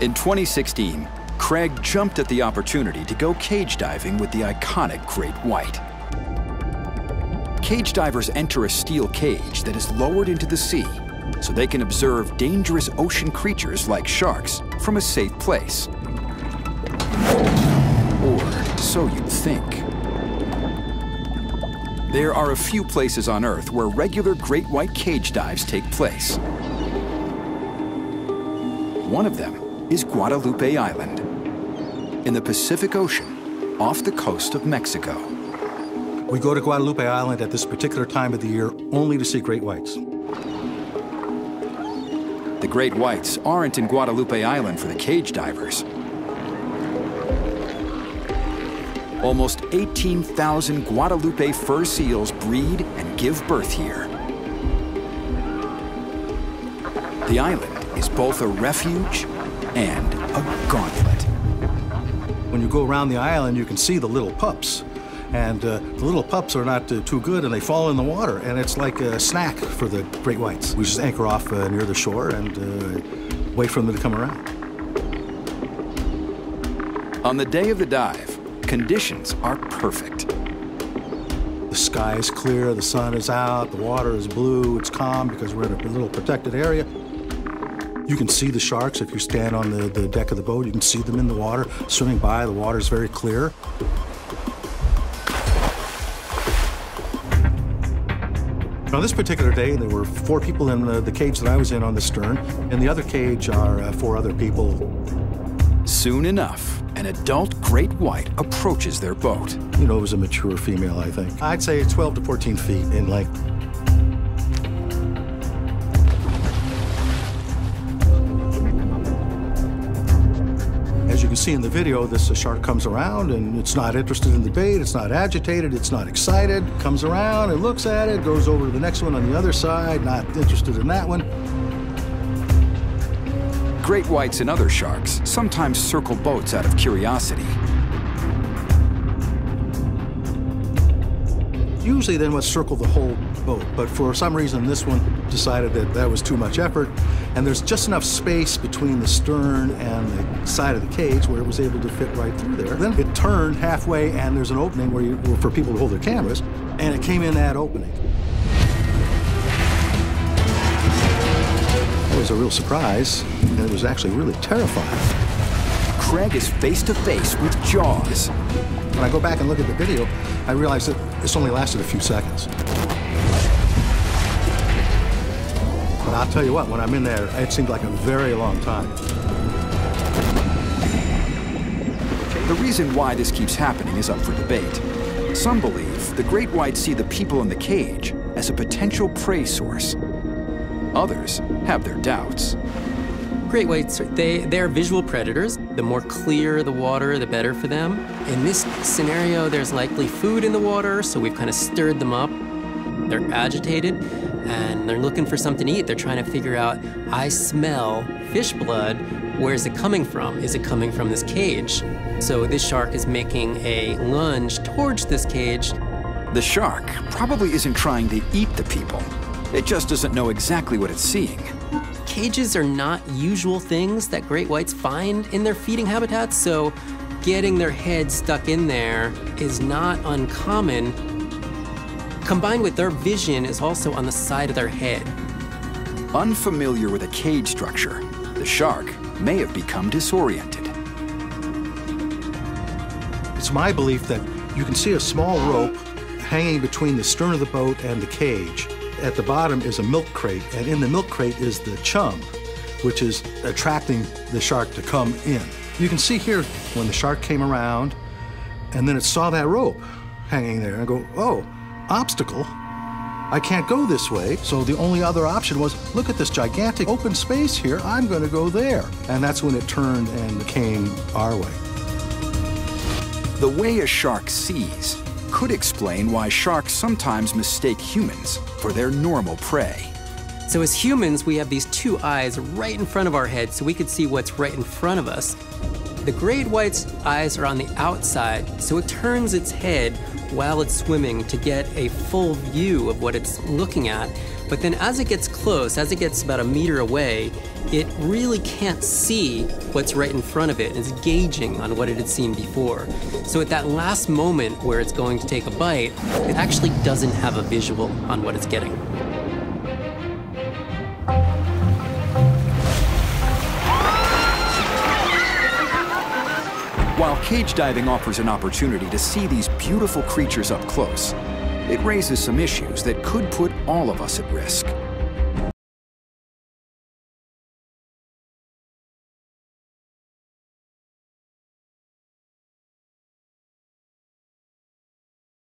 In 2016, Craig jumped at the opportunity to go cage diving with the iconic great white. Cage divers enter a steel cage that is lowered into the sea so they can observe dangerous ocean creatures like sharks from a safe place. Or so you'd think. There are a few places on Earth where regular great white cage dives take place. One of them is Guadalupe Island, in the Pacific Ocean, off the coast of Mexico. We go to Guadalupe Island at this particular time of the year only to see great whites. The great whites aren't in Guadalupe Island for the cage divers. Almost 18,000 Guadalupe fur seals breed and give birth here. The island is both a refuge and a gauntlet. When you go around the island, you can see the little pups. And the little pups are not too good, and they fall in the water, and it's like a snack for the great whites. We just anchor off near the shore and wait for them to come around. On the day of the dive, conditions are perfect. The sky is clear, the sun is out, the water is blue, it's calm because we're in a little protected area. You can see the sharks if you stand on the deck of the boat. You can see them in the water, swimming by. The water's very clear. On this particular day, there were 4 people in the cage that I was in on the stern. In the other cage are 4 other people. Soon enough, an adult great white approaches their boat. You know, it was a mature female, I think. I'd say 12 to 14 feet in length. As you can see in the video, this shark comes around and it's not interested in the bait, it's not agitated, it's not excited. Comes around and looks at it, goes over to the next one on the other side, not interested in that one. Great whites and other sharks sometimes circle boats out of curiosity. Usually they must circle the whole boat, but for some reason this one decided that that was too much effort, and there's just enough space between the stern and the side of the cage where it was able to fit right through there. Then it turned halfway and there's an opening for people to hold their cameras, and it came in that opening. It was a real surprise, and it was actually really terrifying. Craig is face to face with Jaws. When I go back and look at the video, I realize that this only lasted a few seconds. But I'll tell you what, when I'm in there, it seemed like a very long time. The reason why this keeps happening is up for debate. Some believe the great whites see the people in the cage as a potential prey source. Others have their doubts. Great whites, they're visual predators. The more clear the water, the better for them. In this scenario, there's likely food in the water, so we've kind of stirred them up. They're agitated, and they're looking for something to eat. They're trying to figure out, I smell fish blood. Where's it coming from? Is it coming from this cage? So this shark is making a lunge towards this cage. The shark probably isn't trying to eat the people. It just doesn't know exactly what it's seeing. Cages are not usual things that great whites find in their feeding habitats, so getting their head stuck in there is not uncommon. Combined with their vision is also on the side of their head. Unfamiliar with a cage structure, the shark may have become disoriented. It's my belief that you can see a small rope hanging between the stern of the boat and the cage. At the bottom is a milk crate, and in the milk crate is the chum, which is attracting the shark to come in. You can see here when the shark came around, and then it saw that rope hanging there, and go, oh, obstacle. I can't go this way, so the only other option was, look at this gigantic open space here, I'm gonna go there. And that's when it turned and came our way. The way a shark sees could explain why sharks sometimes mistake humans for their normal prey. So as humans, we have these 2 eyes right in front of our head so we could see what's right in front of us. The great white's eyes are on the outside, so it turns its head while it's swimming to get a full view of what it's looking at. But then as it gets close, as it gets about a meter away, it really can't see what's right in front of it. It's gauging on what it had seen before. So at that last moment where it's going to take a bite, it actually doesn't have a visual on what it's getting. While cage diving offers an opportunity to see these beautiful creatures up close, it raises some issues that could put all of us at risk.